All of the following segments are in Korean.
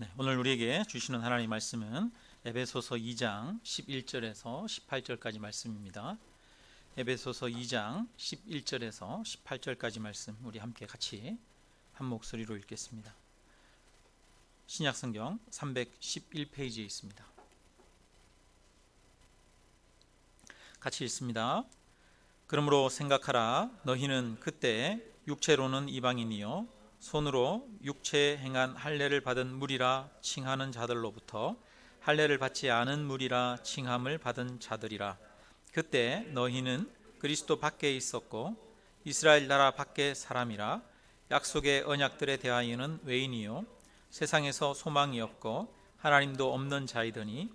네, 오늘 우리에게 주시는 하나님 말씀은 에베소서 2장 11절에서 18절까지 말씀입니다. 에베소서 2장 11절에서 18절까지 말씀 우리 함께 같이 한 목소리로 읽겠습니다. 신약성경 311페이지에 있습니다. 같이 읽습니다. 그러므로 생각하라. 너희는 그때 육체로는 이방인이요 손으로 육체에 행한 할례를 받은 무리라 칭하는 자들로부터 할례를 받지 않은 무리라 칭함을 받은 자들이라. 그때 너희는 그리스도 밖에 있었고 이스라엘 나라 밖의 사람이라. 약속의 언약들에 대하여는 외인이요 세상에서 소망이 없고 하나님도 없는 자이더니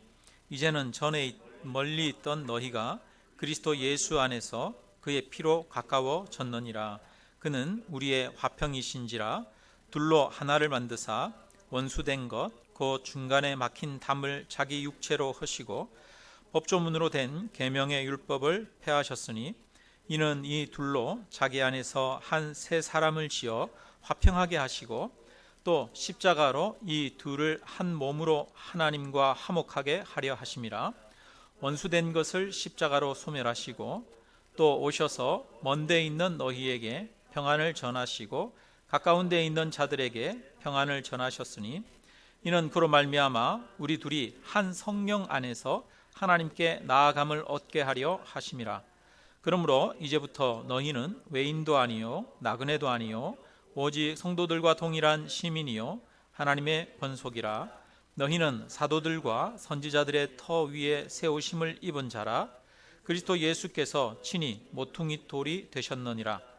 이제는 전에 멀리 있던 너희가 그리스도 예수 안에서 그의 피로 가까워졌느니라. 그는 우리의 화평이신지라. 둘로 하나를 만드사 원수된 것 그 중간에 막힌 담을 자기 육체로 허시고 법조문으로 된 계명의 율법을 폐하셨으니 이는 이 둘로 자기 안에서 한 새 사람을 지어 화평하게 하시고 또 십자가로 이 둘을 한 몸으로 하나님과 화목하게 하려 하심이라. 원수된 것을 십자가로 소멸하시고 또 오셔서 먼 데 있는 너희에게 평안을 전하시고 가까운 데 있는 자들에게 평안을 전하셨으니 이는 그로 말미암아 우리 둘이 한 성령 안에서 하나님께 나아감을 얻게 하려 하심이라. 그러므로 이제부터 너희는 외인도 아니요 나그네도 아니요 오직 성도들과 동일한 시민이요 하나님의 번속이라. 너희는 사도들과 선지자들의 터 위에 세우심을 입은 자라. 그리스도 예수께서 친히 모퉁이 돌이 되셨느니라.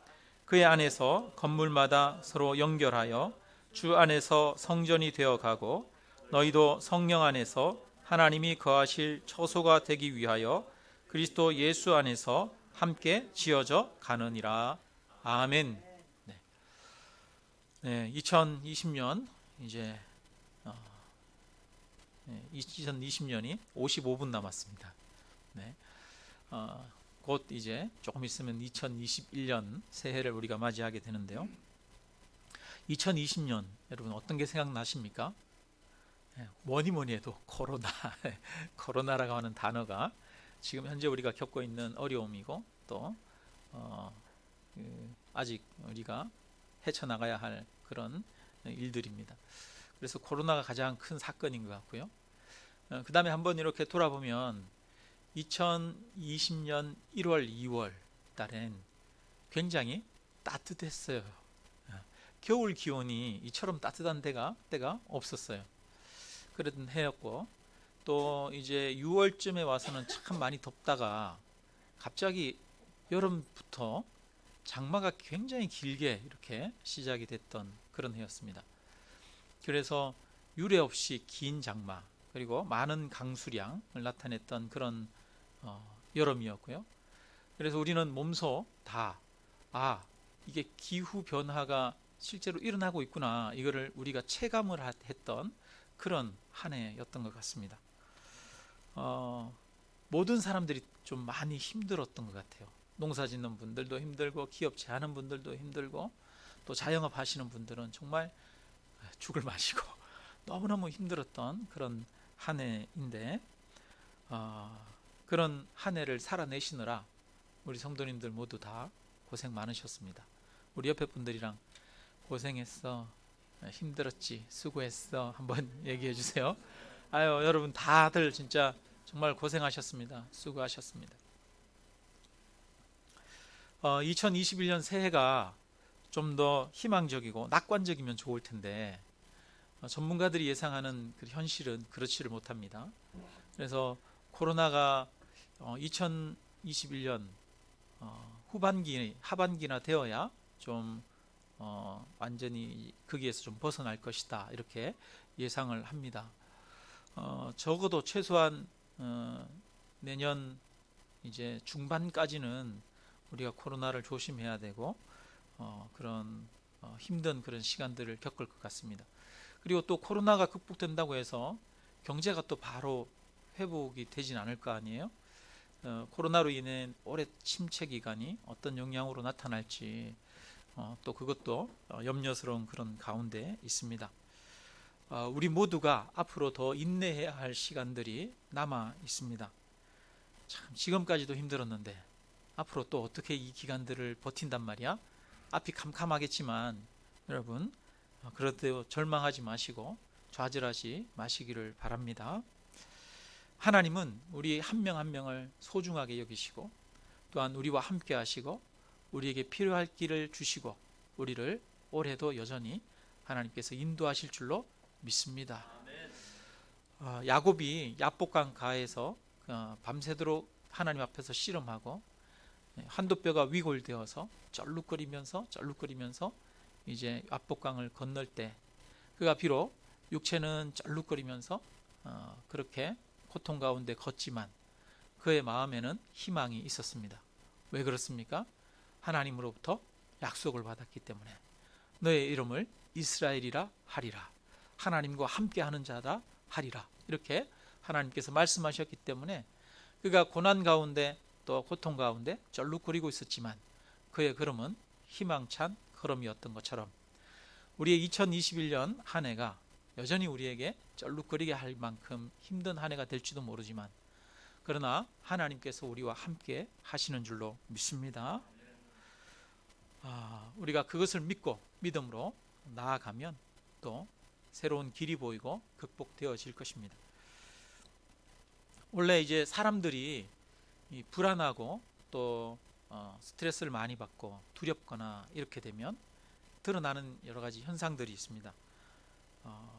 그의 안에서 건물마다 서로 연결하여 주 안에서 성전이 되어 가고 너희도 성령 안에서 하나님이 거하실 처소가 되기 위하여 그리스도 예수 안에서 함께 지어져 가느니라. 아멘. 네, 2020년 이제 2020년이 55분 남았습니다. 네. 곧 이제 조금 있으면 2021년 새해를 우리가 맞이하게 되는데요. 2020년 여러분 어떤 게 생각나십니까? 뭐니 해도 코로나, 코로나라고 하는 단어가 지금 현재 우리가 겪고 있는 어려움이고 또 아직 우리가 헤쳐나가야 할 그런 일들입니다. 그래서 코로나가 가장 큰 사건인 것 같고요. 그 다음에 한번 이렇게 돌아보면 2020년 1월, 2월 달엔 굉장히 따뜻했어요. 겨울 기온이 이처럼 따뜻한 때가 없었어요. 그랬던 해였고 또 이제 6월쯤에 와서는 참 많이 덥다가 갑자기 여름부터 장마가 굉장히 길게 이렇게 시작이 됐던 그런 해였습니다. 그래서 유례 없이 긴 장마 그리고 많은 강수량을 나타냈던 그런 여름이었고요. 그래서 우리는 몸소 다 이게 기후 변화가 실제로 일어나고 있구나 이거를 우리가 체감을 했던 그런 한 해였던 것 같습니다. 모든 사람들이 좀 많이 힘들었던 것 같아요. 농사 짓는 분들도 힘들고 기업체 하는 분들도 힘들고 또 자영업 하시는 분들은 정말 죽을 마시고 너무너무 힘들었던 그런 한 해인데 그런 한 해를 살아내시느라 우리 성도님들 모두 다 고생 많으셨습니다. 우리 옆에 분들이랑 고생했어, 힘들었지, 수고했어 한번 얘기해 주세요. 아유 여러분 다들 진짜 정말 고생하셨습니다. 수고하셨습니다. 2021년 새해가 좀 더 희망적이고 낙관적이면 좋을 텐데 전문가들이 예상하는 그 현실은 그렇지를 못합니다. 그래서 코로나가 2021년 하반기나 되어야 좀 완전히 거기에서 좀 벗어날 것이다 이렇게 예상을 합니다. 적어도 최소한 내년 이제 중반까지는 우리가 코로나를 조심해야 되고 그런 힘든 그런 시간들을 겪을 것 같습니다. 그리고 또 코로나가 극복된다고 해서 경제가 또 바로 회복이 되진 않을 거 아니에요. 코로나로 인해 올해 침체 기간이 어떤 영향으로 나타날지 또 그것도 염려스러운 그런 가운데 있습니다. 우리 모두가 앞으로 더 인내해야 할 시간들이 남아 있습니다. 참 지금까지도 힘들었는데 앞으로 또 어떻게 이 기간들을 버틴단 말이야? 앞이 캄캄하겠지만 여러분 그래도 절망하지 마시고 좌절하지 마시기를 바랍니다. 하나님은 우리 한 명 한 명을 소중하게 여기시고 또한 우리와 함께 하시고 우리에게 필요할 길을 주시고 우리를 올해도 여전히 하나님께서 인도하실 줄로 믿습니다. 야곱이 야복강 가에서 밤새도록 하나님 앞에서 씨름하고 한도뼈가 위골되어서 쩔룩거리면서 이제 야복강을 건널 때 그가 비록 육체는 쩔룩거리면서 그렇게 고통 가운데 걷지만 그의 마음에는 희망이 있었습니다. 왜 그렇습니까? 하나님으로부터 약속을 받았기 때문에 너의 이름을 이스라엘이라 하리라, 하나님과 함께하는 자다 하리라, 이렇게 하나님께서 말씀하셨기 때문에 그가 고난 가운데 또 고통 가운데 쩔룩거리고 있었지만 그의 걸음은 희망찬 걸음이었던 것처럼 우리의 2021년 한 해가 여전히 우리에게 쩔룩거리게 할 만큼 힘든 한 해가 될지도 모르지만 그러나 하나님께서 우리와 함께 하시는 줄로 믿습니다. 우리가 그것을 믿고 믿음으로 나아가면 또 새로운 길이 보이고 극복되어질 것입니다. 원래 이제 사람들이 불안하고 또 스트레스를 많이 받고 두렵거나 이렇게 되면 드러나는 여러 가지 현상들이 있습니다.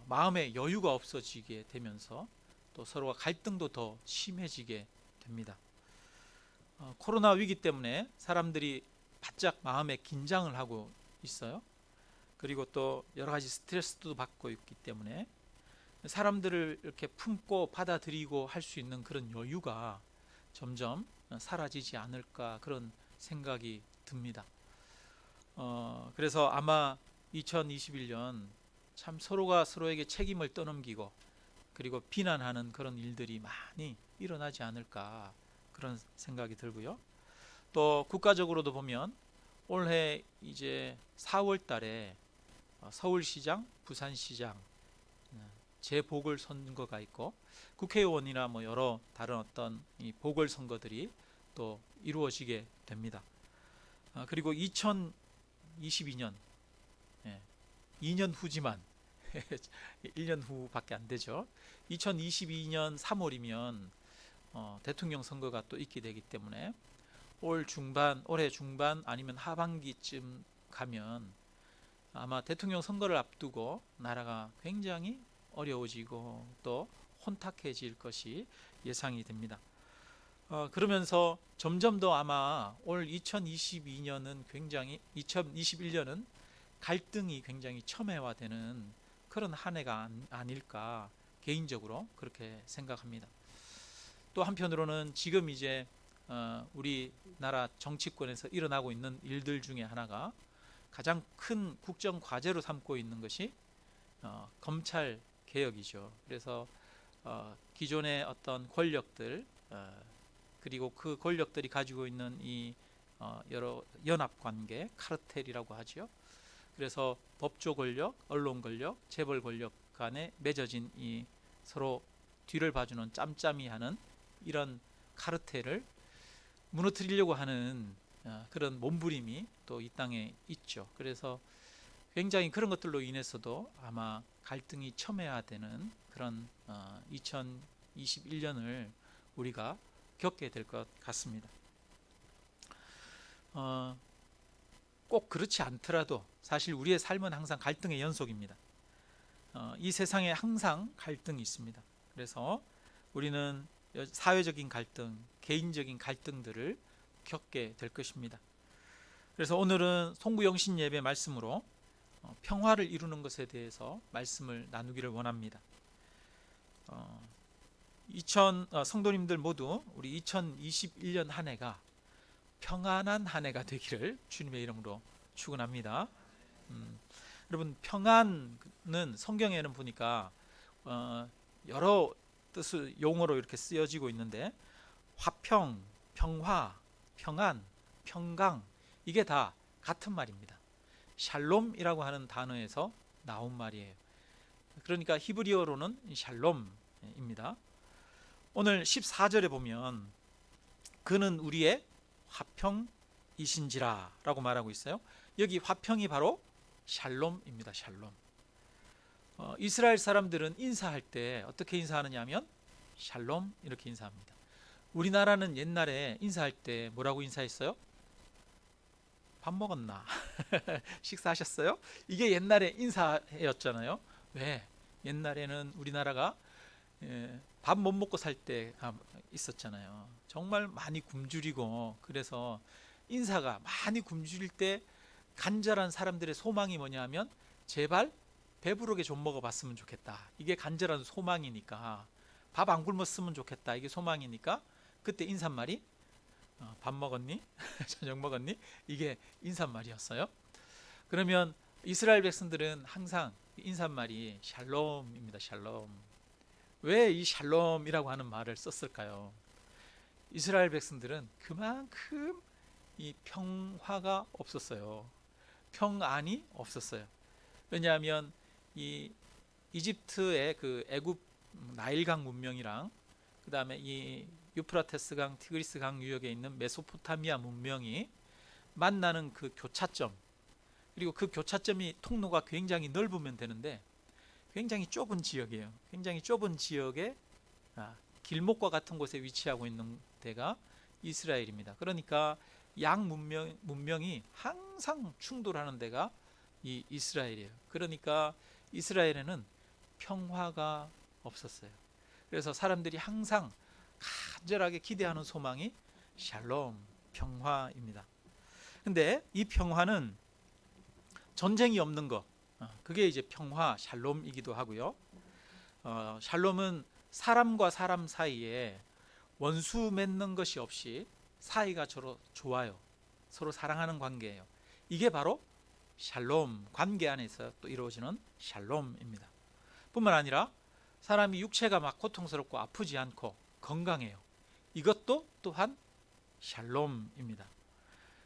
마음의 여유가 없어지게 되면서 또 서로가 갈등도 더 심해지게 됩니다. 코로나 위기 때문에 사람들이 바짝 마음에 긴장을 하고 있어요. 그리고 또 여러 가지 스트레스도 받고 있기 때문에 사람들을 이렇게 품고 받아들이고 할 수 있는 그런 여유가 점점 사라지지 않을까 그런 생각이 듭니다. 그래서 아마 2021년 참 서로가 서로에게 책임을 떠넘기고 그리고 비난하는 그런 일들이 많이 일어나지 않을까 그런 생각이 들고요. 또 국가적으로도 보면 올해 이제 4월 달에 서울시장, 부산시장 재보궐선거가 있고 국회의원이나 뭐 여러 다른 어떤 이 보궐선거들이 또 이루어지게 됩니다. 그리고 2022년 2년 후지만 1년 후밖에 안 되죠. 2022년 3월이면 대통령 선거가 또 있게 되기 때문에 올해 중반 아니면 하반기쯤 가면 아마 대통령 선거를 앞두고 나라가 굉장히 어려워지고 또 혼탁해질 것이 예상이 됩니다. 그러면서 점점 더 아마 올 2021년은 갈등이 굉장히 첨예화되는 그런 한 해가 아닐까 개인적으로 그렇게 생각합니다. 또 한편으로는 지금 이제 우리나라 정치권에서 일어나고 있는 일들 중에 하나가 가장 큰 국정 과제로 삼고 있는 것이 검찰 개혁이죠. 그래서 기존의 어떤 권력들 그리고 그 권력들이 가지고 있는 이 여러 연합 관계, 카르텔이라고 하죠. 그래서 법조 권력, 언론 권력, 재벌 권력 간에 맺어진 이 서로 뒤를 봐주는 짬짬이하는 이런 카르텔을 무너뜨리려고 하는 그런 몸부림이 또 이 땅에 있죠. 그래서 굉장히 그런 것들로 인해서도 아마 갈등이 첨예화되는 그런 2021년을 우리가 겪게 될 것 같습니다. 꼭 그렇지 않더라도 사실 우리의 삶은 항상 갈등의 연속입니다. 이 세상에 항상 갈등이 있습니다. 그래서 우리는 사회적인 갈등, 개인적인 갈등들을 겪게 될 것입니다. 그래서 오늘은 송구영신 예배 말씀으로 평화를 이루는 것에 대해서 말씀을 나누기를 원합니다. 성도님들 모두 우리 2021년 한 해가 평안한 한 해가 되기를 주님의 이름으로 축원합니다. 여러분 평안은 성경에는 보니까 여러 뜻의 용어로 이렇게 쓰여지고 있는데 화평, 평화, 평안, 평강 이게 다 같은 말입니다. 샬롬이라고 하는 단어에서 나온 말이에요. 그러니까 히브리어로는 샬롬입니다. 오늘 14절에 보면 그는 우리의 화평이신지라 라고 말하고 있어요. 여기 화평이 바로 샬롬입니다. 샬롬. 이스라엘 사람들은 인사할 때 어떻게 인사하느냐 하면 샬롬 이렇게 인사합니다. 우리나라는 옛날에 인사할 때 뭐라고 인사했어요? 밥 먹었나? 식사하셨어요? 이게 옛날에 인사였잖아요. 왜? 옛날에는 우리나라가 밥 못 먹고 살 때가 있었잖아요. 정말 많이 굶주리고, 그래서 인사가 많이 굶주릴 때 간절한 사람들의 소망이 뭐냐 하면 제발 배부르게 좀 먹어봤으면 좋겠다. 이게 간절한 소망이니까, 밥 안 굶었으면 좋겠다. 이게 소망이니까 그때 인사말이 밥 먹었니? 저녁 먹었니? 이게 인사말이었어요. 그러면 이스라엘 백성들은 항상 인사말이 샬롬입니다. 샬롬. 왜 이 샬롬이라고 하는 말을 썼을까요? 이스라엘 백성들은 그만큼 이 평화가 없었어요. 평안이 없었어요. 왜냐하면 이 이집트의 그 애굽 나일강 문명이랑 그 다음에 이 유프라테스강, 티그리스강 유역에 있는 메소포타미아 문명이 만나는 그 교차점, 그리고 그 교차점이 통로가 굉장히 넓으면 되는데 굉장히 좁은 지역이에요. 굉장히 좁은 지역에 길목과 같은 곳에 위치하고 있는 데가 이스라엘입니다. 그러니까 양 문명이 항상 충돌하는 데가 이 이스라엘이에요. 그러니까 이스라엘에는 평화가 없었어요. 그래서 사람들이 항상 간절하게 기대하는 소망이 샬롬, 평화입니다. 근데 이 평화는 전쟁이 없는 것, 그게 이제 평화, 샬롬이기도 하고요. 샬롬은 사람과 사람 사이에 원수 맺는 것이 없이 사이가 서로 좋아요. 서로 사랑하는 관계예요. 이게 바로 샬롬, 관계 안에서 또 이루어지는 샬롬입니다. 뿐만 아니라 사람이 육체가 막 고통스럽고 아프지 않고 건강해요. 이것도 또한 샬롬입니다.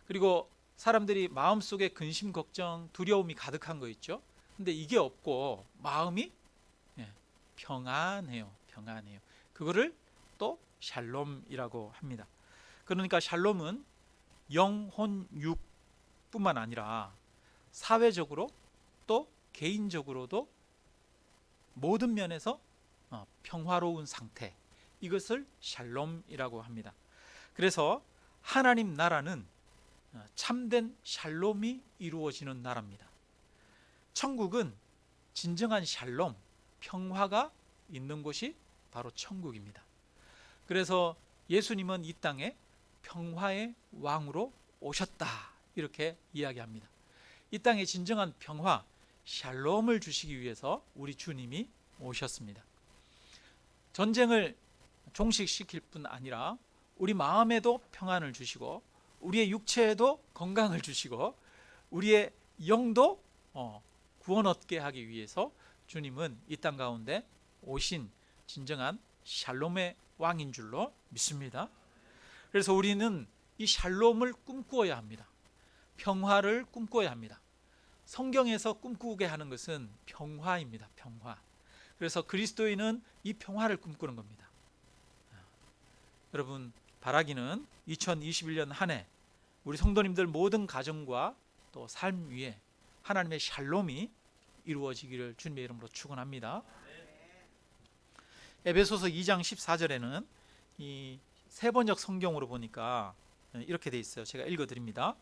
그리고 사람들이 마음속에 근심, 걱정, 두려움이 가득한 거 있죠. 근데 이게 없고 마음이 평안해요. 평안해요. 그거를 또 샬롬이라고 합니다. 그러니까 샬롬은 영혼, 육뿐만 아니라 사회적으로 또 개인적으로도 모든 면에서 평화로운 상태, 이것을 샬롬이라고 합니다. 그래서 하나님 나라는 참된 샬롬이 이루어지는 나라입니다. 천국은 진정한 샬롬, 평화가 있는 곳이 바로 천국입니다. 그래서 예수님은 이 땅에 평화의 왕으로 오셨다, 이렇게 이야기합니다. 이 땅에 진정한 평화, 샬롬을 주시기 위해서 우리 주님이 오셨습니다. 전쟁을 종식시킬 뿐 아니라 우리 마음에도 평안을 주시고 우리의 육체에도 건강을 주시고 우리의 영도 구원 얻게 하기 위해서 주님은 이 땅 가운데 오신 진정한 샬롬의 왕인 줄로 믿습니다. 그래서 우리는 이 샬롬을 꿈꾸어야 합니다. 평화를 꿈꿔야 합니다. 성경에서 꿈꾸게 하는 것은 평화입니다. 평화. 그래서 그리스도인은 이 평화를 꿈꾸는 겁니다. 여러분, 바라기는 2021년 한 해 우리 성도님들 모든 가정과 또 삶 위에 하나님의 샬롬이 이루어지기를 주님의 이름으로 축원합니다. 에베소서 2장 14절에는 이 세번역 성경으로 보니까 이렇게 돼 있어요. 제가 읽어드립니다.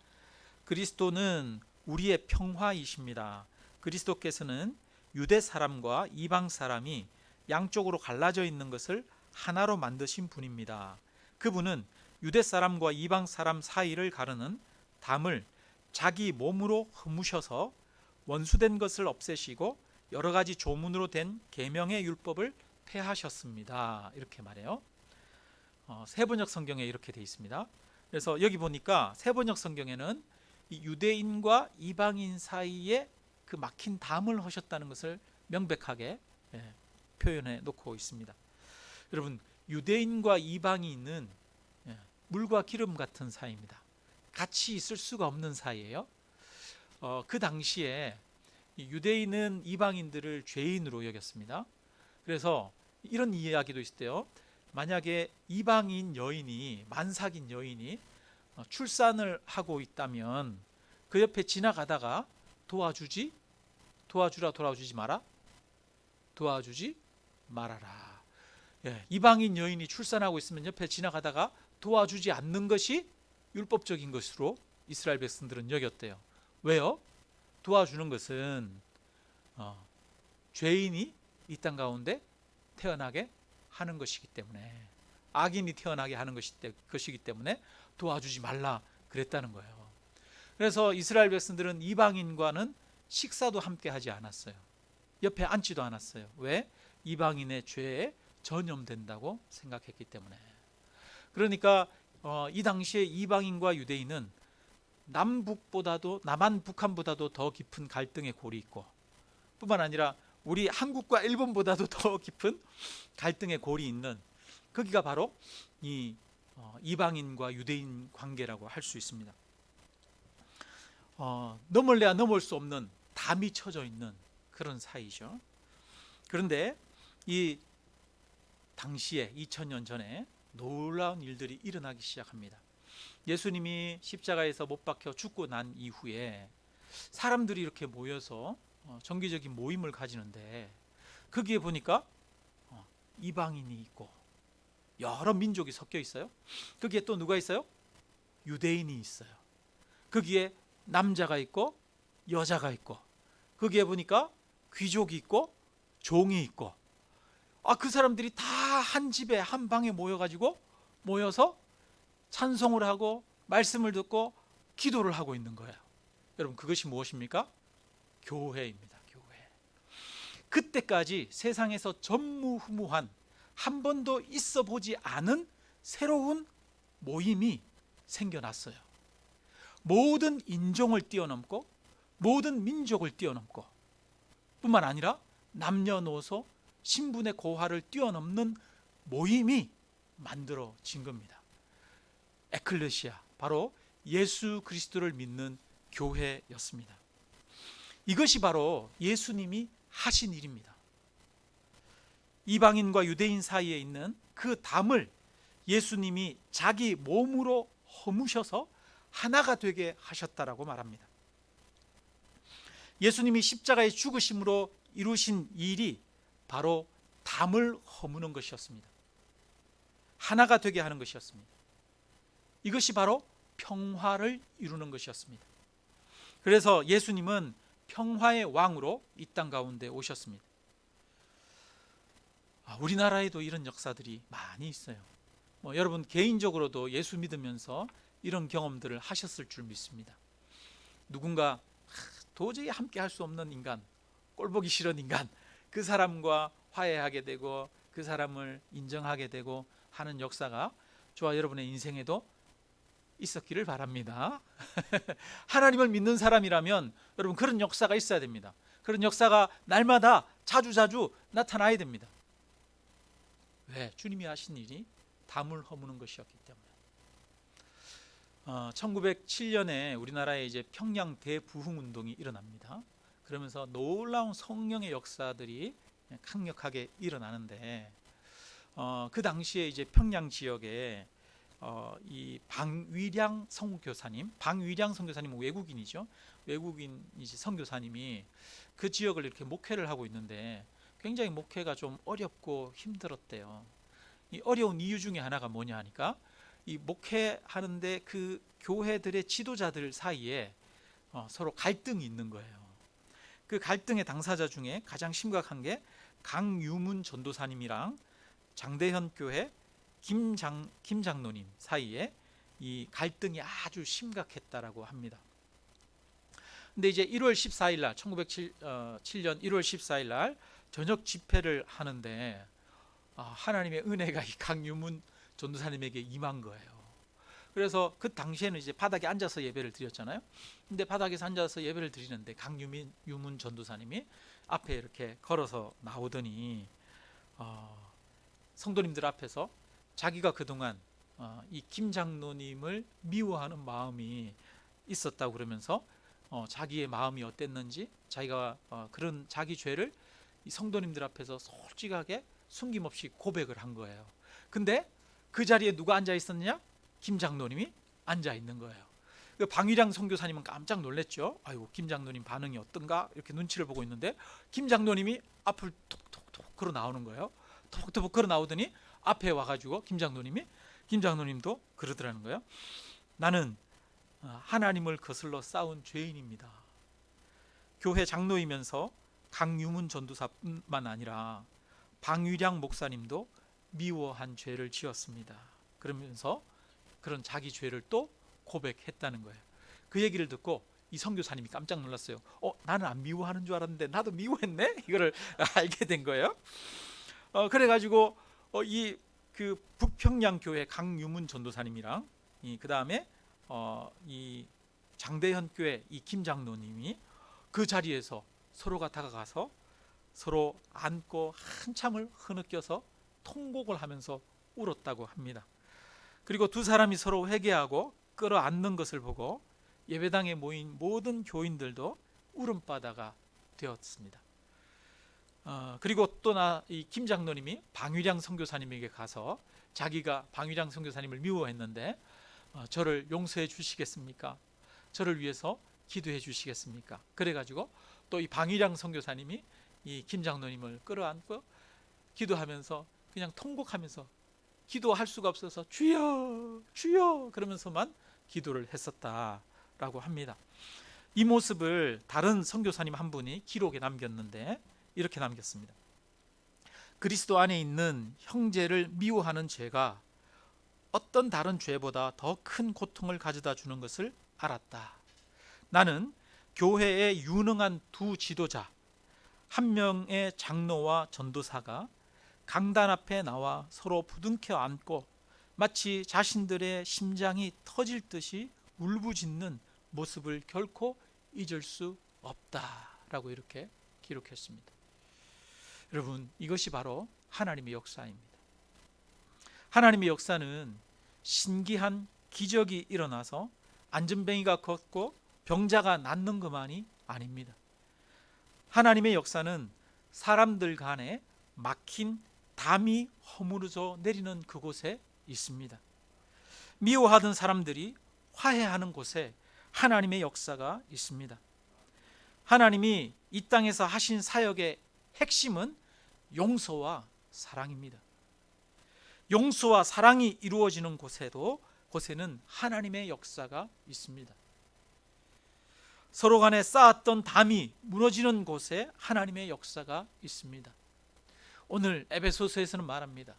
그리스도는 우리의 평화이십니다. 그리스도께서는 유대 사람과 이방 사람이 양쪽으로 갈라져 있는 것을 하나로 만드신 분입니다. 그분은 유대 사람과 이방 사람 사이를 가르는 담을 자기 몸으로 허무셔서 원수된 것을 없애시고 여러 가지 조문으로 된 계명의 율법을 폐하셨습니다. 이렇게 말해요. 세번역 성경에 이렇게 되어 있습니다. 그래서 여기 보니까 세번역 성경에는 이 유대인과 이방인 사이에 그 막힌 담을 하셨다는 것을 명백하게 표현해 놓고 있습니다. 여러분, 유대인과 이방인은 물과 기름 같은 사이입니다. 같이 있을 수가 없는 사이예요. 그 당시에 이 유대인은 이방인들을 죄인으로 여겼습니다. 그래서 이런 이야기도 있대요. 만약에 이방인 여인이, 만삭인 여인이 출산을 하고 있다면 그 옆에 지나가다가 도와주지 마라. 도와주지 말아라. 예, 이방인 여인이 출산하고 있으면 옆에 지나가다가 도와주지 않는 것이 율법적인 것으로 이스라엘 백성들은 여겼대요. 왜요? 도와주는 것은 죄인이 이 땅 가운데 태어나게 하는 것이기 때문에, 악인이 태어나게 하는 것이기 때문에 도와주지 말라 그랬다는 거예요. 그래서 이스라엘 백성들은 이방인과는 식사도 함께 하지 않았어요. 옆에 앉지도 않았어요. 왜? 이방인의 죄에 전염된다고 생각했기 때문에. 그러니까 이 당시에 이방인과 유대인은 남한북한보다도 더 깊은 갈등의 골이 있고, 뿐만 아니라 우리 한국과 일본보다도 더 깊은 갈등의 골이 있는, 거기가 바로 이 이방인과 유대인 관계라고 할 수 있습니다. 넘을래야 넘을 수 없는 담이 쳐져 있는 그런 사이죠. 그런데 이 당시에 2000년 전에 놀라운 일들이 일어나기 시작합니다. 예수님이 십자가에서 못 박혀 죽고 난 이후에 사람들이 이렇게 모여서 정기적인 모임을 가지는데, 거기에 보니까 이방인이 있고 여러 민족이 섞여 있어요. 거기에 또 누가 있어요? 유대인이 있어요. 거기에 남자가 있고 여자가 있고, 거기에 보니까 귀족이 있고 종이 있고, 그 사람들이 다 한 집에 한 방에 모여서 찬송을 하고 말씀을 듣고 기도를 하고 있는 거예요. 여러분, 그것이 무엇입니까? 교회입니다. 교회. 그때까지 세상에서 전무후무한, 한 번도 있어 보지 않은 새로운 모임이 생겨났어요. 모든 인종을 뛰어넘고 모든 민족을 뛰어넘고, 뿐만 아니라 남녀노소 신분의 고하를 뛰어넘는 모임이 만들어진 겁니다. 에클레시아, 바로 예수 그리스도를 믿는 교회였습니다. 이것이 바로 예수님이 하신 일입니다. 이방인과 유대인 사이에 있는 그 담을 예수님이 자기 몸으로 허무셔서 하나가 되게 하셨다라고 말합니다. 예수님이 십자가의 죽으심으로 이루신 일이 바로 담을 허무는 것이었습니다. 하나가 되게 하는 것이었습니다. 이것이 바로 평화를 이루는 것이었습니다. 그래서 예수님은 평화의 왕으로 이 땅 가운데 오셨습니다. 우리나라에도 이런 역사들이 많이 있어요. 여러분 개인적으로도 예수 믿으면서 이런 경험들을 하셨을 줄 믿습니다. 누군가 도저히 함께 할 수 없는 인간, 꼴보기 싫은 인간, 그 사람과 화해하게 되고 그 사람을 인정하게 되고 하는 역사가 저와 여러분의 인생에도 있었기를 바랍니다. 하나님을 믿는 사람이라면 여러분, 그런 역사가 있어야 됩니다. 그런 역사가 날마다 자주자주 나타나야 됩니다. 왜? 주님이 하신 일이 담을 허무는 것이었기 때문에. 1907년에 우리나라에 이제 평양 대부흥 운동이 일어납니다. 그러면서 놀라운 성령의 역사들이 강력하게 일어나는데, 그 당시에 이제 평양 지역에 이 방위량 선교사님 외국인이죠. 외국인 이제 선교사님이 그 지역을 이렇게 목회를 하고 있는데, 굉장히 목회가 좀 어렵고 힘들었대요. 이 어려운 이유 중에 하나가 뭐냐 하니까, 이 목회하는데 그 교회들의 지도자들 사이에 서로 갈등이 있는 거예요. 그 갈등의 당사자 중에 가장 심각한 게 강유문 전도사님이랑 장대현 교회 김장로님 사이에 이 갈등이 아주 심각했다라고 합니다. 근데 이제 1월 14일 날 1907년 1월 14일 날 저녁 집회를 하는데, 하나님의 은혜가 이 강유문 전도사님에게 임한 거예요. 그래서 그 당시에는 이제 바닥에 앉아서 예배를 드렸잖아요. 근데 바닥에서 앉아서 예배를 드리는데 강유문 전도사님이 앞에 이렇게 걸어서 나오더니 성도님들 앞에서 자기가 그동안 이 김장로님을 미워하는 마음이 있었다고 그러면서 자기의 마음이 어땠는지, 자기가 그런 자기 죄를 이 성도님들 앞에서 솔직하게 숨김없이 고백을 한 거예요. 근데 그 자리에 누가 앉아 있었느냐? 김 장로님이 앉아 있는 거예요. 그 방위량 선교사님은 깜짝 놀랐죠. 아이고, 김 장로님 반응이 어떤가 이렇게 눈치를 보고 있는데 김 장로님이 앞을 톡톡톡 걸어 나오는 거예요. 톡톡톡 걸어 나오더니 앞에 와가지고 김 장로님도 그러더라는 거예요. 나는 하나님을 거슬러 싸운 죄인입니다. 교회 장로이면서 강유문 전도사뿐만 아니라 방위량 목사님도 미워한 죄를 지었습니다. 그러면서 그런 자기 죄를 또 고백했다는 거예요. 그 얘기를 듣고 이 선교사님이 깜짝 놀랐어요. 나는 안 미워하는 줄 알았는데 나도 미워했네? 이거를 알게 된 거예요. 그래가지고 이 그 북평양 교회 강유문 전도사님이랑 그 다음에 이 장대현 교회 이 김 장로님이 그 자리에서 서로가 다가가서 서로 안고 한참을 흐느껴서 통곡을 하면서 울었다고 합니다. 그리고 두 사람이 서로 회개하고 끌어안는 것을 보고 예배당에 모인 모든 교인들도 울음바다가 되었습니다. 그리고 또 이 김 장로님이 방위량 선교사님에게 가서 자기가 방위량 선교사님을 미워했는데 저를 용서해 주시겠습니까? 저를 위해서 기도해 주시겠습니까? 그래가지고 또 이 방위량 선교사님이 이 김 장로님을 끌어안고 기도하면서 그냥 통곡하면서 기도할 수가 없어서 주여 주여 그러면서만 기도를 했었다라고 합니다. 이 모습을 다른 선교사님 한 분이 기록에 남겼는데 이렇게 남겼습니다. 그리스도 안에 있는 형제를 미워하는 죄가 어떤 다른 죄보다 더 큰 고통을 가져다 주는 것을 알았다. 나는 교회의 유능한 두 지도자, 한 명의 장로와 전도사가 강단 앞에 나와 서로 부둥켜 안고 마치 자신들의 심장이 터질 듯이 울부짖는 모습을 결코 잊을 수 없다라고 이렇게 기록했습니다. 여러분, 이것이 바로 하나님의 역사입니다. 하나님의 역사는 신기한 기적이 일어나서 안전뱅이가 걷고 병자가 낫는 것만이 아닙니다. 하나님의 역사는 사람들 간에 막힌 담이 허물어져 내리는 그곳에 있습니다. 미워하던 사람들이 화해하는 곳에 하나님의 역사가 있습니다. 하나님이 이 땅에서 하신 사역의 핵심은 용서와 사랑입니다. 용서와 사랑이 이루어지는 곳에는 하나님의 역사가 있습니다. 서로 간에 쌓았던 담이 무너지는 곳에 하나님의 역사가 있습니다. 오늘 에베소서에서는 말합니다.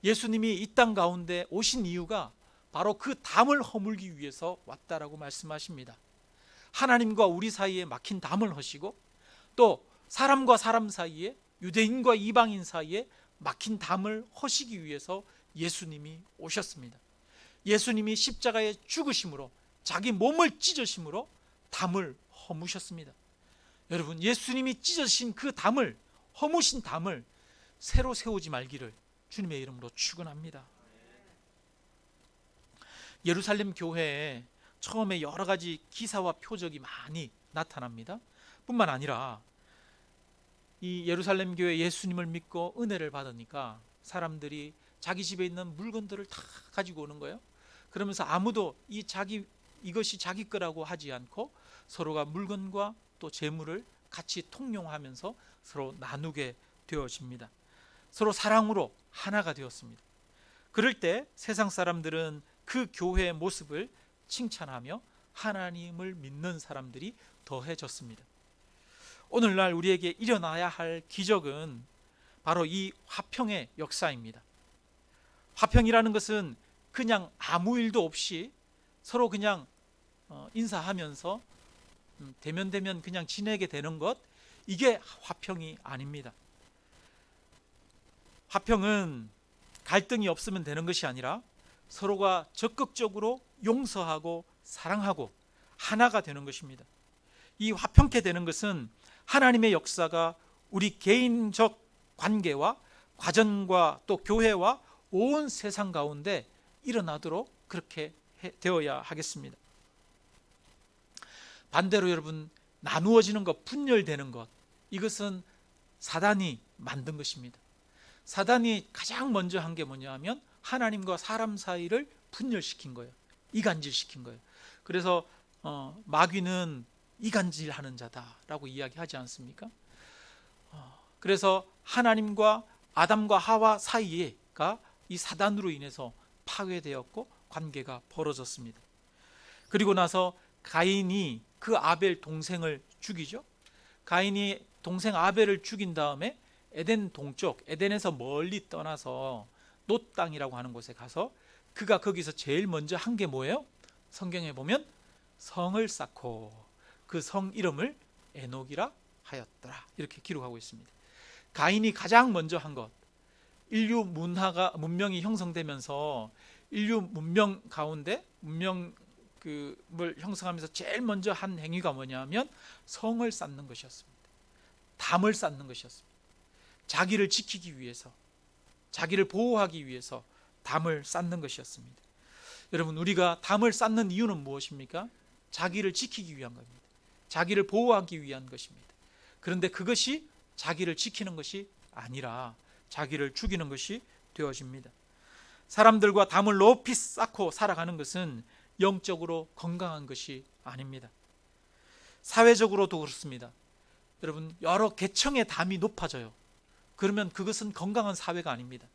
예수님이 이 땅 가운데 오신 이유가 바로 그 담을 허물기 위해서 왔다라고 말씀하십니다. 하나님과 우리 사이에 막힌 담을 허시고 또 사람과 사람 사이에, 유대인과 이방인 사이에 막힌 담을 허시기 위해서 예수님이 오셨습니다. 예수님이 십자가에 죽으심으로, 자기 몸을 찢으심으로 담을 허무셨습니다. 여러분, 예수님이 찢으신 그 담을, 허무신 담을 새로 세우지 말기를 주님의 이름으로 축원합니다. 예루살렘 교회에 처음에 여러 가지 기사와 표적이 많이 나타납니다. 뿐만 아니라 이 예루살렘 교회 예수님을 믿고 은혜를 받으니까 사람들이 자기 집에 있는 물건들을 다 가지고 오는 거예요. 그러면서 아무도 이것이 자기 거라고 하지 않고 서로가 물건과 또 재물을 같이 통용하면서 서로 나누게 되어집니다. 서로 사랑으로 하나가 되었습니다. 그럴 때 세상 사람들은 그 교회의 모습을 칭찬하며 하나님을 믿는 사람들이 더해졌습니다. 오늘날 우리에게 일어나야 할 기적은 바로 이 화평의 역사입니다. 화평이라는 것은 그냥 아무 일도 없이 서로 그냥 인사하면서 대면 그냥 지내게 되는 것, 이게 화평이 아닙니다. 화평은 갈등이 없으면 되는 것이 아니라 서로가 적극적으로 용서하고 사랑하고 하나가 되는 것입니다. 이 화평케 되는 것은 하나님의 역사가 우리 개인적 관계와 가정과 또 교회와 온 세상 가운데 일어나도록 그렇게 되어야 하겠습니다. 반대로 여러분, 나누어지는 것, 분열되는 것, 이것은 사단이 만든 것입니다. 사단이 가장 먼저 한 게 뭐냐 하면 하나님과 사람 사이를 분열시킨 거예요. 이간질시킨 거예요. 그래서 마귀는 이간질하는 자다라고 이야기하지 않습니까? 그래서 하나님과 아담과 하와 사이가 이 사단으로 인해서 파괴되었고 관계가 벌어졌습니다. 그리고 나서 가인이 그 아벨 동생을 죽이죠. 가인이 동생 아벨을 죽인 다음에 에덴 동쪽, 에덴에서 멀리 떠나서 놋 땅이라고 하는 곳에 가서 그가 거기서 제일 먼저 한 게 뭐예요? 성경에 보면 성을 쌓고 그 성 이름을 에녹이라 하였더라, 이렇게 기록하고 있습니다. 가인이 가장 먼저 한 것, 인류 문명이 형성되면서 인류 문명 가운데 문명을 형성하면서 제일 먼저 한 행위가 뭐냐면 성을 쌓는 것이었습니다. 담을 쌓는 것이었습니다. 자기를 지키기 위해서, 자기를 보호하기 위해서 담을 쌓는 것이었습니다. 여러분, 우리가 담을 쌓는 이유는 무엇입니까? 자기를 지키기 위한 겁니다. 자기를 보호하기 위한 것입니다. 그런데 그것이 자기를 지키는 것이 아니라 자기를 죽이는 것이 되어집니다. 사람들과 담을 높이 쌓고 살아가는 것은 영적으로 건강한 것이 아닙니다. 사회적으로도 그렇습니다. 여러분, 여러 계층의 담이 높아져요. 그러면 그것은 건강한 사회가 아닙니다.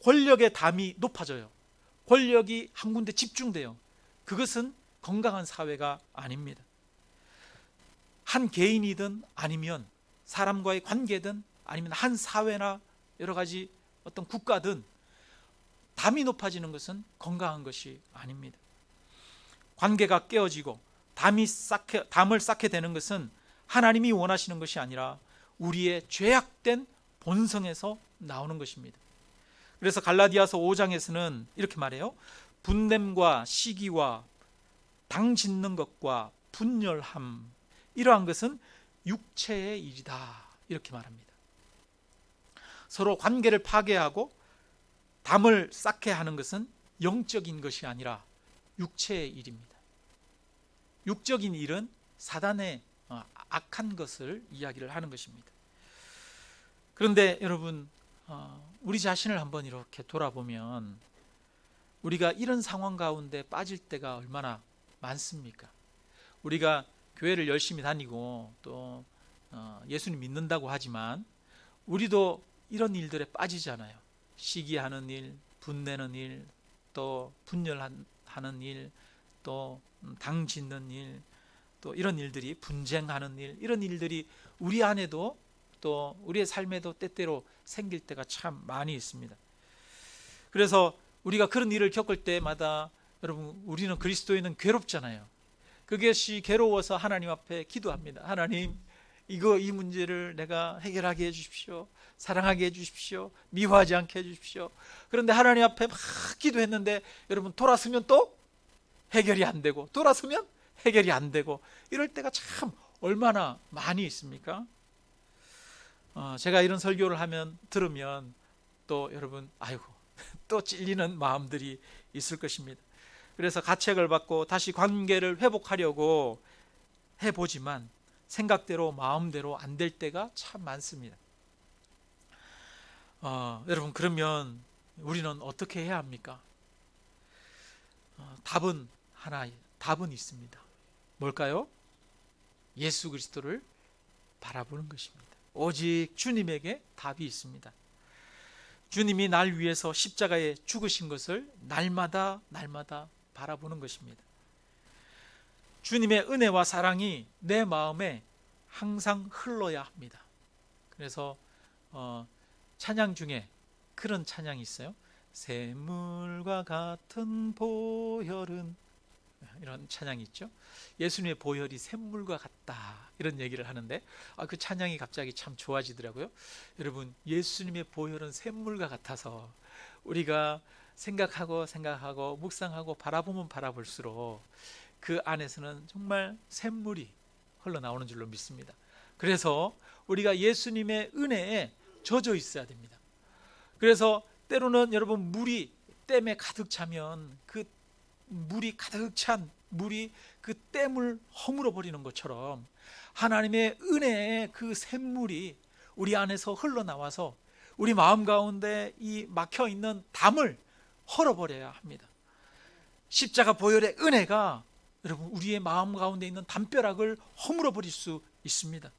권력의 담이 높아져요. 권력이 한 군데 집중돼요. 그것은 건강한 사회가 아닙니다. 한 개인이든 아니면 사람과의 관계든 아니면 한 사회나 여러 가지 어떤 국가든 담이 높아지는 것은 건강한 것이 아닙니다. 관계가 깨어지고 담을 쌓게 되는 것은 하나님이 원하시는 것이 아니라 우리의 죄악된 본성에서 나오는 것입니다. 그래서 갈라디아서 5장에서는 이렇게 말해요. 분냄과 시기와 당 짓는 것과 분열함, 이러한 것은 육체의 일이다, 이렇게 말합니다. 서로 관계를 파괴하고 담을 쌓게 하는 것은 영적인 것이 아니라 육체의 일입니다. 육적인 일은 사단의 악한 것을 이야기를 하는 것입니다. 그런데 여러분, 우리 자신을 한번 이렇게 돌아보면 우리가 이런 상황 가운데 빠질 때가 얼마나 많습니까? 우리가 교회를 열심히 다니고 또 예수님 믿는다고 하지만 우리도 이런 일들에 빠지잖아요. 시기하는 일, 분내는 일, 또 분열하는 일, 또 당 짓는 일, 또 이런 일들이, 분쟁하는 일, 이런 일들이 우리 안에도 또 우리의 삶에도 때때로 생길 때가 참 많이 있습니다. 그래서 우리가 그런 일을 겪을 때마다 여러분, 우리는 그리스도인은 괴롭잖아요. 그것이 괴로워서 하나님 앞에 기도합니다. 하나님, 이 문제를 내가 해결하게 해주십시오. 사랑하게 해주십시오. 미워하지 않게 해주십시오. 그런데 하나님 앞에 막 기도했는데 여러분, 돌아서면 또 해결이 안 되고, 돌아서면 해결이 안 되고, 이럴 때가 참 얼마나 많이 있습니까? 제가 이런 설교를 들으면 또 여러분, 아이고, 또 찔리는 마음들이 있을 것입니다. 그래서 가책을 받고 다시 관계를 회복하려고 해보지만 생각대로 마음대로 안 될 때가 참 많습니다. 여러분, 그러면 우리는 어떻게 해야 합니까? 답은 있습니다. 뭘까요? 예수 그리스도를 바라보는 것입니다. 오직 주님에게 답이 있습니다. 주님이 날 위해서 십자가에 죽으신 것을 날마다 바라보는 것입니다. 주님의 은혜와 사랑이 내 마음에 항상 흘러야 합니다. 그래서 찬양 중에 그런 찬양이 있어요. 샘물과 같은 보혈은, 이런 찬양이 있죠. 예수님의 보혈이 샘물과 같다, 이런 얘기를 하는데 그 찬양이 갑자기 참 좋아지더라고요. 여러분, 예수님의 보혈은 샘물과 같아서 우리가 생각하고 묵상하고 바라보면 바라볼수록 그 안에서는 정말 샘물이 흘러나오는 줄로 믿습니다. 그래서 우리가 예수님의 은혜에 젖어 있어야 됩니다. 그래서 때로는 여러분, 물이 댐에 가득 차면 그 물이 가득 찬 물이 그 댐을 허물어 버리는 것처럼 하나님의 은혜의 그 샘물이 우리 안에서 흘러나와서 우리 마음 가운데 이 막혀 있는 담을 헐어버려야 합니다. 십자가 보혈의 은혜가 여러분 우리의 마음 가운데 있는 담벼락을 허물어 버릴 수 있습니다.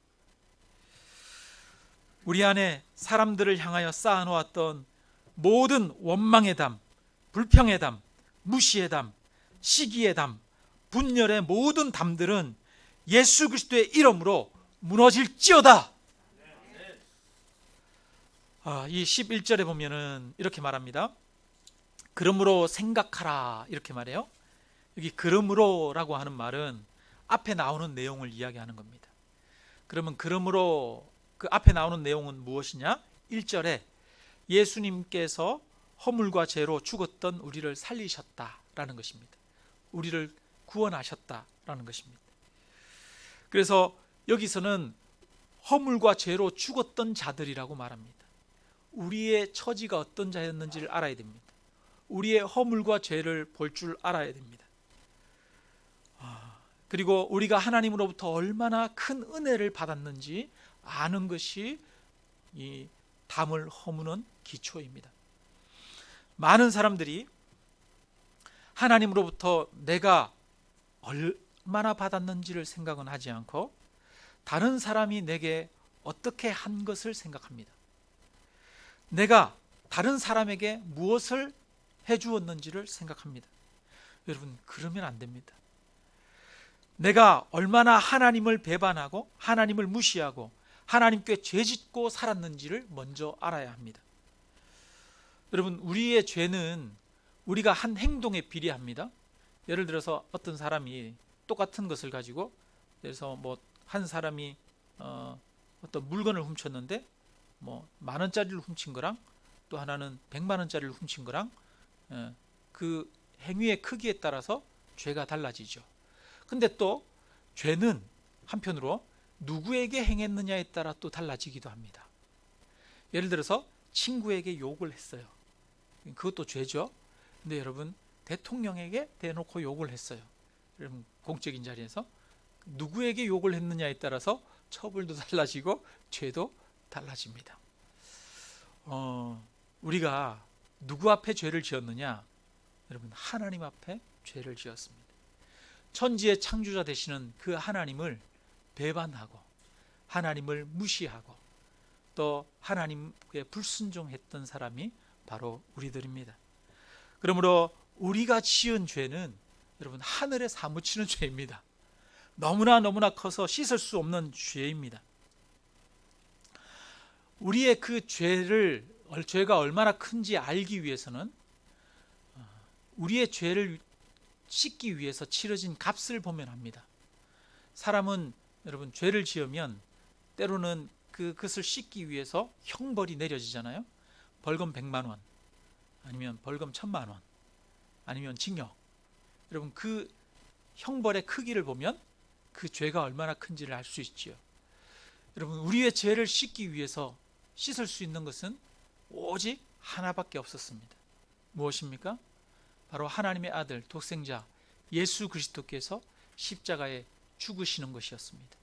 우리 안에 사람들을 향하여 쌓아놓았던 모든 원망의 담, 불평의 담, 무시의 담, 시기의 담, 분열의 모든 담들은 예수 그리스도의 이름으로 무너질지어다. 이 11절에 보면은 이렇게 말합니다. 그러므로 생각하라, 이렇게 말해요. 여기 그러므로라고 하는 말은 앞에 나오는 내용을 이야기하는 겁니다. 그러면 그러므로 그 앞에 나오는 내용은 무엇이냐? 1절에 예수님께서 허물과 죄로 죽었던 우리를 살리셨다라는 것입니다. 우리를 구원하셨다라는 것입니다. 그래서 여기서는 허물과 죄로 죽었던 자들이라고 말합니다. 우리의 처지가 어떤 자였는지를 알아야 됩니다. 우리의 허물과 죄를 볼 줄 알아야 됩니다. 그리고 우리가 하나님으로부터 얼마나 큰 은혜를 받았는지 아는 것이 이 담을 허무는 기초입니다. 많은 사람들이 하나님으로부터 내가 얼마나 받았는지를 생각은 하지 않고 다른 사람이 내게 어떻게 한 것을 생각합니다. 내가 다른 사람에게 무엇을 해주었는지를 생각합니다. 여러분, 그러면 안 됩니다. 내가 얼마나 하나님을 배반하고 하나님을 무시하고 하나님께 죄짓고 살았는지를 먼저 알아야 합니다. 여러분, 우리의 죄는 우리가 한 행동에 비례합니다. 예를 들어서 어떤 사람이 똑같은 것을 가지고, 그래서 뭐 한 사람이 어떤 물건을 훔쳤는데 뭐 10,000원짜리를 훔친 거랑 또 하나는 100,000원짜리를 훔친 거랑 그 행위의 크기에 따라서 죄가 달라지죠. 근데 또 죄는 한편으로 누구에게 행했느냐에 따라 또 달라지기도 합니다. 예를 들어서 친구에게 욕을 했어요. 그것도 죄죠. 근데 여러분, 대통령에게 대놓고 욕을 했어요. 여러분, 공적인 자리에서 누구에게 욕을 했느냐에 따라서 처벌도 달라지고 죄도 달라집니다. 우리가 누구 앞에 죄를 지었느냐? 여러분, 하나님 앞에 죄를 지었습니다. 천지의 창조자 되시는 그 하나님을 배반하고 하나님을 무시하고 또 하나님께 불순종했던 사람이 바로 우리들입니다. 그러므로 우리가 지은 죄는 여러분 하늘에 사무치는 죄입니다. 너무나 커서 씻을 수 없는 죄입니다. 우리의 그 죄가 얼마나 큰지 알기 위해서는 우리의 죄를 씻기 위해서 치러진 값을 보면 합니다. 사람은 여러분 죄를 지으면 때로는 그것을 씻기 위해서 형벌이 내려지잖아요. 벌금 100만 원, 아니면 벌금 1,000만 원, 아니면 징역. 여러분, 그 형벌의 크기를 보면 그 죄가 얼마나 큰지를 알 수 있지요. 여러분, 우리의 죄를 씻기 위해서 씻을 수 있는 것은 오직 하나밖에 없었습니다. 무엇입니까? 바로 하나님의 아들 독생자 예수 그리스도께서 십자가에 죽으시는 것이었습니다.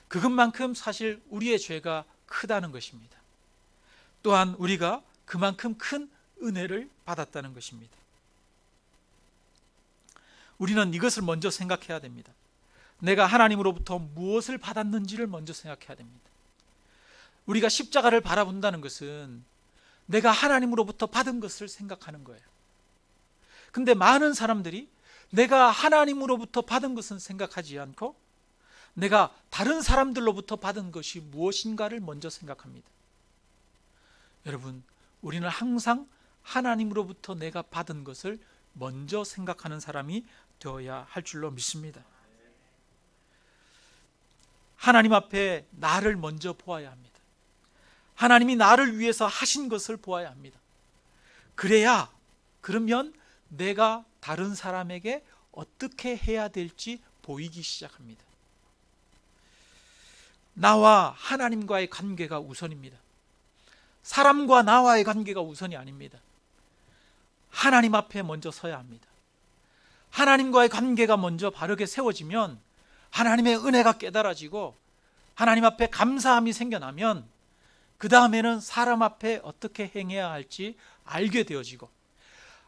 그것만큼 사실 우리의 죄가 크다는 것입니다. 또한 우리가 그만큼 큰 은혜를 받았다는 것입니다. 우리는 이것을 먼저 생각해야 됩니다. 내가 하나님으로부터 무엇을 받았는지를 먼저 생각해야 됩니다. 우리가 십자가를 바라본다는 것은 내가 하나님으로부터 받은 것을 생각하는 거예요. 근데 많은 사람들이 내가 하나님으로부터 받은 것은 생각하지 않고 내가 다른 사람들로부터 받은 것이 무엇인가를 먼저 생각합니다. 여러분, 우리는 항상 하나님으로부터 내가 받은 것을 먼저 생각하는 사람이 되어야 할 줄로 믿습니다. 하나님 앞에 나를 먼저 보아야 합니다. 하나님이 나를 위해서 하신 것을 보아야 합니다. 그러면 내가 다른 사람에게 어떻게 해야 될지 보이기 시작합니다. 나와 하나님과의 관계가 우선입니다. 사람과 나와의 관계가 우선이 아닙니다. 하나님 앞에 먼저 서야 합니다. 하나님과의 관계가 먼저 바르게 세워지면, 하나님의 은혜가 깨달아지고 하나님 앞에 감사함이 생겨나면, 그 다음에는 사람 앞에 어떻게 행해야 할지 알게 되어지고,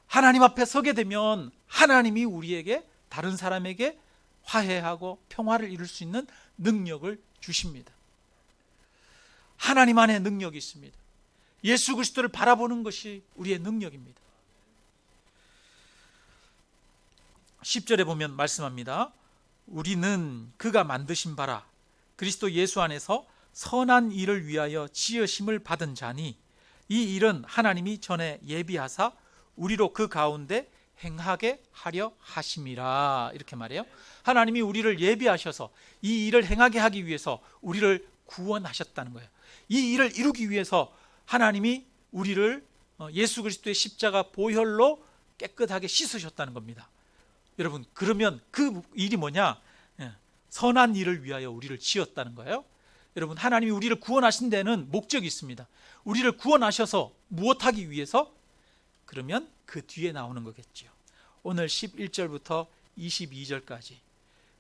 하나님 앞에 서게 되면 하나님이 우리에게, 다른 사람에게 화해하고 평화를 이룰 수 있는 능력을 주십니다. 하나님 안에 능력이 있습니다. 예수 그리스도를 바라보는 것이 우리의 능력입니다. 10절에 보면 말씀합니다. 우리는 그가 만드신 바라 그리스도 예수 안에서 선한 일을 위하여 지으심을 받은 자니, 이 일은 하나님이 전에 예비하사 우리로 그 가운데 행하게 하려 하심이라. 이렇게 말해요. 하나님이 우리를 예비하셔서 이 일을 행하게 하기 위해서 우리를 구원하셨다는 거예요. 이 일을 이루기 위해서 하나님이 우리를 예수 그리스도의 십자가 보혈로 깨끗하게 씻으셨다는 겁니다. 여러분, 그러면 그 일이 뭐냐? 선한 일을 위하여 우리를 지었다는 거예요. 여러분, 하나님이 우리를 구원하신 데는 목적이 있습니다. 우리를 구원하셔서 무엇하기 위해서? 그러면 그 뒤에 나오는 거겠죠. 오늘 11절부터 22절까지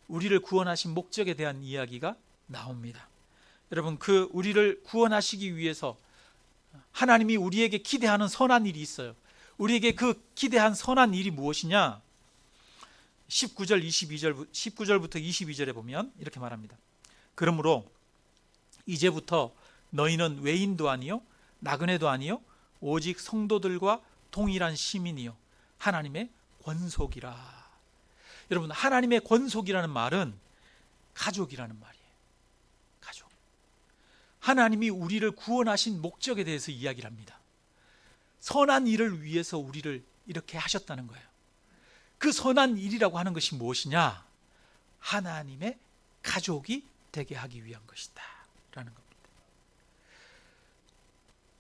우리를 구원하신 목적에 대한 이야기가 나옵니다. 여러분, 그 우리를 구원하시기 위해서 하나님이 우리에게 기대하는 선한 일이 있어요. 우리에게 그 기대한 선한 일이 무엇이냐? 19절부터 22절에 보면 이렇게 말합니다. 그러므로 이제부터 너희는 외인도 아니요 나그네도 아니요 오직 성도들과 동일한 시민이요 하나님의 권속이라. 여러분, 하나님의 권속이라는 말은 가족이라는 말이에요. 가족. 하나님이 우리를 구원하신 목적에 대해서 이야기를 합니다. 선한 일을 위해서 우리를 이렇게 하셨다는 거예요. 그 선한 일이라고 하는 것이 무엇이냐? 하나님의 가족이 되게 하기 위한 것이다 라는 겁니다.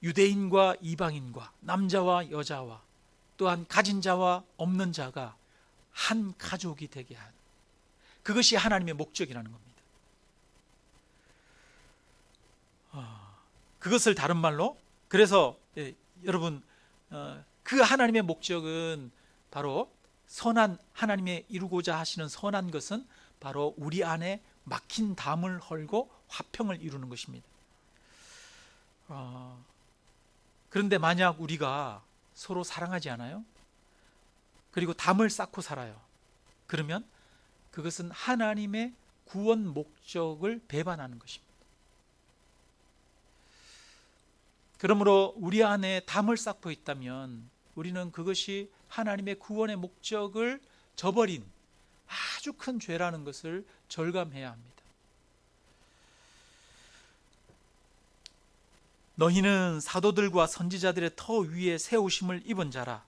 유대인과 이방인과 남자와 여자와 또한 가진 자와 없는 자가 한 가족이 되게 하는, 그것이 하나님의 목적이라는 겁니다. 그것을 다른 말로, 그래서 여러분, 그 하나님의 목적은 바로 선한, 하나님의 이루고자 하시는 선한 것은 바로 우리 안에 막힌 담을 헐고 화평을 이루는 것입니다. 그런데 만약 우리가 서로 사랑하지 않아요? 그리고 담을 쌓고 살아요. 그러면 그것은 하나님의 구원 목적을 배반하는 것입니다. 그러므로 우리 안에 담을 쌓고 있다면 우리는 그것이 하나님의 구원의 목적을 저버린 아주 큰 죄라는 것을 절감해야 합니다. 너희는 사도들과 선지자들의 터 위에 세우심을 입은 자라.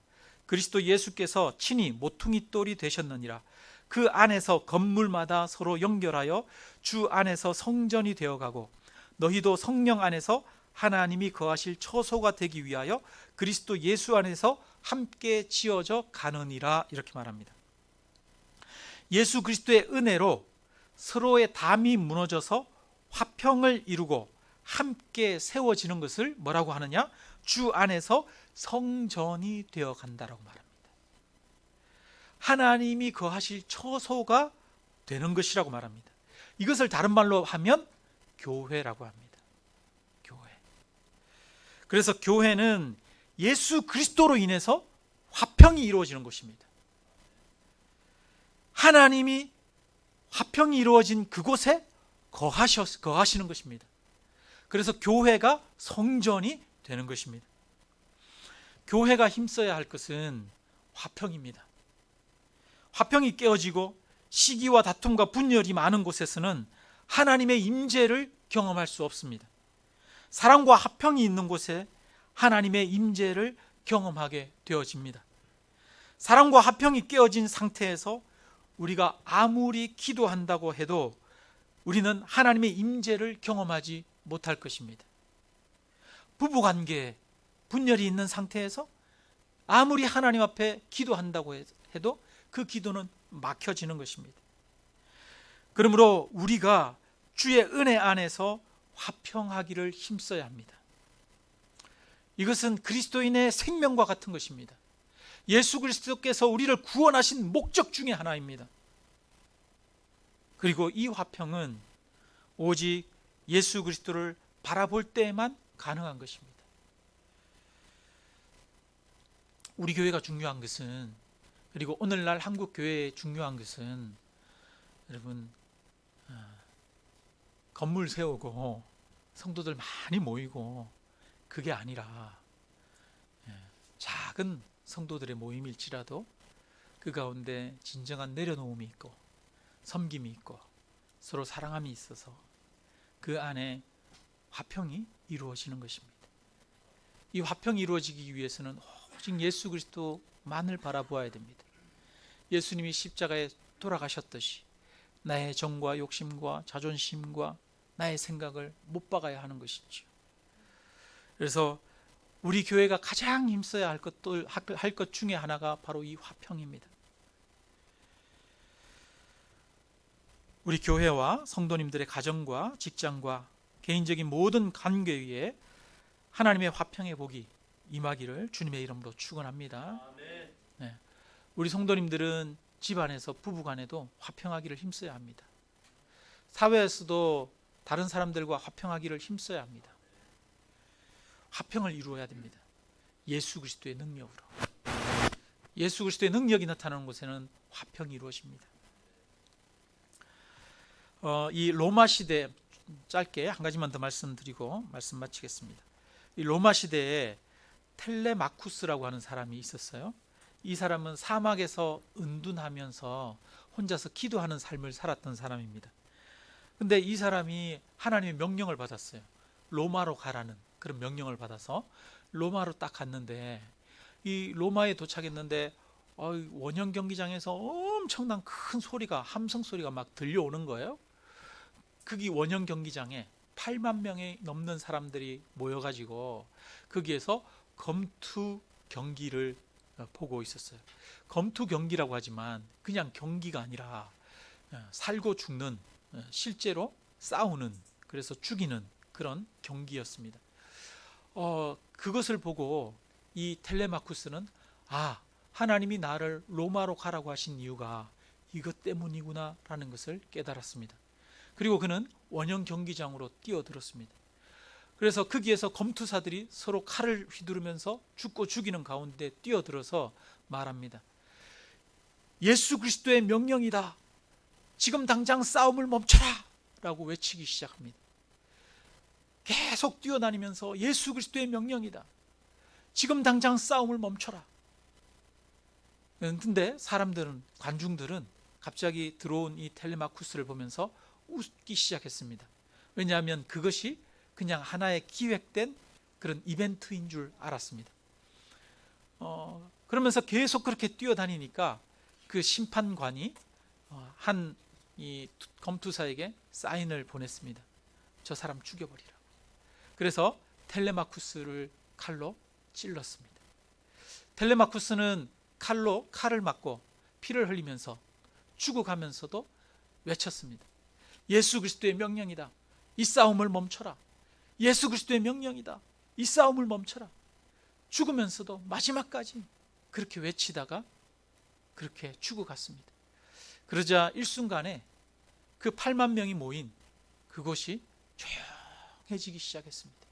그리스도 예수께서 친히 모퉁이 돌이 되셨느니라. 그 안에서 건물마다 서로 연결하여 주 안에서 성전이 되어가고, 너희도 성령 안에서 하나님이 거하실 처소가 되기 위하여 그리스도 예수 안에서 함께 지어져 가느니라. 이렇게 말합니다. 예수 그리스도의 은혜로 서로의 담이 무너져서 화평을 이루고 함께 세워지는 것을 뭐라고 하느냐? 주 안에서 성전이 되어 간다라고 말합니다. 하나님이 거하실 처소가 되는 것이라고 말합니다. 이것을 다른 말로 하면 교회라고 합니다. 교회. 그래서 교회는 예수 그리스도로 인해서 화평이 이루어지는 것입니다. 하나님이 화평이 이루어진 그곳에 거하시는 것입니다. 그래서 교회가 성전이 되는 것입니다. 교회가 힘써야 할 것은 화평입니다. 화평이 깨어지고 시기와 다툼과 분열이 많은 곳에서는 하나님의 임재를 경험할 수 없습니다. 사랑과 화평이 있는 곳에 하나님의 임재를 경험하게 되어집니다. 사랑과 화평이 깨어진 상태에서 우리가 아무리 기도한다고 해도 우리는 하나님의 임재를 경험하지 못할 것입니다. 부부관계에 분열이 있는 상태에서 아무리 하나님 앞에 기도한다고 해도 그 기도는 막혀지는 것입니다. 그러므로 우리가 주의 은혜 안에서 화평하기를 힘써야 합니다. 이것은 그리스도인의 생명과 같은 것입니다. 예수 그리스도께서 우리를 구원하신 목적 중에 하나입니다. 그리고 이 화평은 오직 예수 그리스도를 바라볼 때에만 가능한 것입니다. 우리 교회가 중요한 것은, 그리고 오늘날 한국 교회에 중요한 것은, 여러분, 건물 세우고 성도들 많이 모이고 그게 아니라 작은 성도들의 모임일지라도 그 가운데 진정한 내려놓음이 있고 섬김이 있고 서로 사랑함이 있어서 그 안에 화평이 이루어지는 것입니다. 이 화평이 이루어지기 위해서는 오직 예수 그리스도만을 바라보아야 됩니다. 예수님이 십자가에 돌아가셨듯이 나의 정과 욕심과 자존심과 나의 생각을 못 박아야 하는 것이죠. 그래서 우리 교회가 가장 힘써야 할 것 중에 하나가 바로 이 화평입니다. 우리 교회와 성도님들의 가정과 직장과 개인적인 모든 관계 위에 하나님의 화평의 복이 임하기를 주님의 이름으로 축원합니다. 네. 우리 성도님들은 집안에서 부부간에도 화평하기를 힘써야 합니다. 사회에서도 다른 사람들과 화평하기를 힘써야 합니다. 화평을 이루어야 됩니다. 예수 그리스도의 능력으로. 예수 그리스도의 능력이 나타나는 곳에는 화평이 이루어집니다. 이 로마 시대, 짧게 한 가지만 더 말씀드리고 말씀 마치겠습니다. 이 로마 시대에 텔레마쿠스라고 하는 사람이 있었어요. 이 사람은 사막에서 은둔하면서 혼자서 기도하는 삶을 살았던 사람입니다. 근데 이 사람이 하나님의 명령을 받았어요. 로마로 가라는 그런 명령을 받아서 로마로 딱 갔는데, 이 로마에 도착했는데 원형 경기장에서 엄청난 큰 소리가, 함성 소리가 막 들려오는 거예요. 거기 원형 경기장에 8만 명이 넘는 사람들이 모여가지고 거기에서 검투 경기를 보고 있었어요. 검투 경기라고 하지만 그냥 경기가 아니라 살고 죽는, 실제로 싸우는, 그래서 죽이는 그런 경기였습니다. 그것을 보고 이 텔레마쿠스는 하나님이 나를 로마로 가라고 하신 이유가 이것 때문이구나 라는 것을 깨달았습니다. 그리고 그는 원형 경기장으로 뛰어들었습니다. 그래서 거기에서 검투사들이 서로 칼을 휘두르면서 죽고 죽이는 가운데 뛰어들어서 말합니다. 예수 그리스도의 명령이다. 지금 당장 싸움을 멈춰라 라고 외치기 시작합니다. 계속 뛰어다니면서 예수 그리스도의 명령이다. 지금 당장 싸움을 멈춰라. 그런데 사람들은, 관중들은 갑자기 들어온 이 텔레마쿠스를 보면서 웃기 시작했습니다. 왜냐하면 그것이 그냥 하나의 기획된 그런 이벤트인 줄 알았습니다. 그러면서 계속 그렇게 뛰어다니니까 그 심판관이 한 이 검투사에게 사인을 보냈습니다. 저 사람 죽여버리라고. 그래서 텔레마쿠스를 칼로 찔렀습니다. 텔레마쿠스는 칼을 맞고 피를 흘리면서 죽어가면서도 외쳤습니다. 예수 그리스도의 명령이다. 이 싸움을 멈춰라. 예수 그리스도의 명령이다. 이 싸움을 멈춰라. 죽으면서도 마지막까지 그렇게 외치다가 그렇게 죽어갔습니다. 그러자 일순간에 그 8만 명이 모인 그곳이 조용해지기 시작했습니다.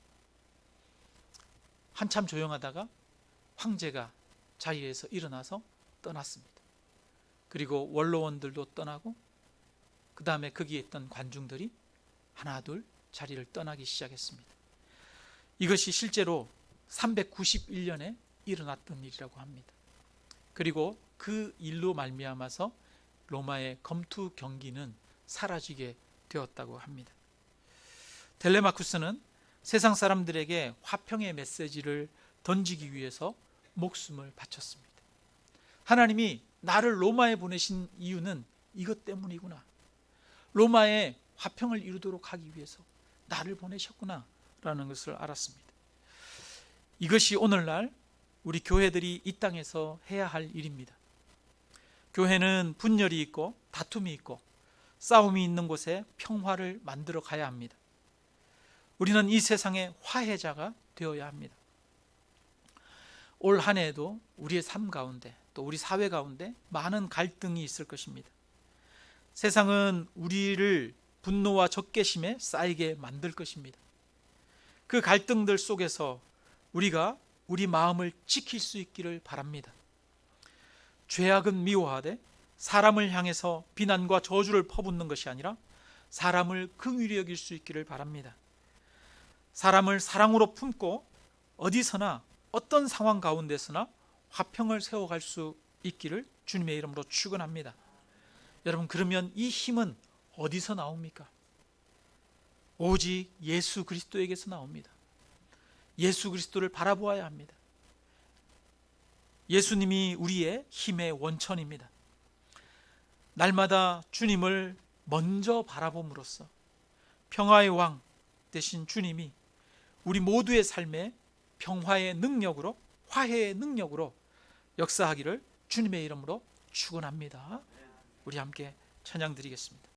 한참 조용하다가 황제가 자리에서 일어나서 떠났습니다. 그리고 원로원들도 떠나고 그 다음에 거기에 있던 관중들이 하나 둘 자리를 떠나기 시작했습니다. 이것이 실제로 391년에 일어났던 일이라고 합니다. 그리고 그 일로 말미암아서 로마의 검투 경기는 사라지게 되었다고 합니다. 텔레마쿠스는 세상 사람들에게 화평의 메시지를 던지기 위해서 목숨을 바쳤습니다. 하나님이 나를 로마에 보내신 이유는 이것 때문이구나. 로마에 화평을 이루도록 하기 위해서 나를 보내셨구나 라는 것을 알았습니다. 이것이 오늘날 우리 교회들이 이 땅에서 해야 할 일입니다. 교회는 분열이 있고 다툼이 있고 싸움이 있는 곳에 평화를 만들어 가야 합니다. 우리는 이 세상의 화해자가 되어야 합니다. 올 한 해에도 우리의 삶 가운데 또 우리 사회 가운데 많은 갈등이 있을 것입니다. 세상은 우리를 분노와 적개심에 쌓이게 만들 것입니다. 그 갈등들 속에서 우리가 우리 마음을 지킬 수 있기를 바랍니다. 죄악은 미워하되 사람을 향해서 비난과 저주를 퍼붓는 것이 아니라 사람을 긍휼히 여길 수 있기를 바랍니다. 사람을 사랑으로 품고 어디서나 어떤 상황 가운데서나 화평을 세워갈 수 있기를 주님의 이름으로 축원합니다. 여러분, 그러면 이 힘은 어디서 나옵니까? 오직 예수 그리스도에게서 나옵니다. 예수 그리스도를 바라보아야 합니다. 예수님이 우리의 힘의 원천입니다. 날마다 주님을 먼저 바라봄으로써 평화의 왕 되신 주님이 우리 모두의 삶에 평화의 능력으로, 화해의 능력으로 역사하기를 주님의 이름으로 축원합니다. 우리 함께 찬양 드리겠습니다.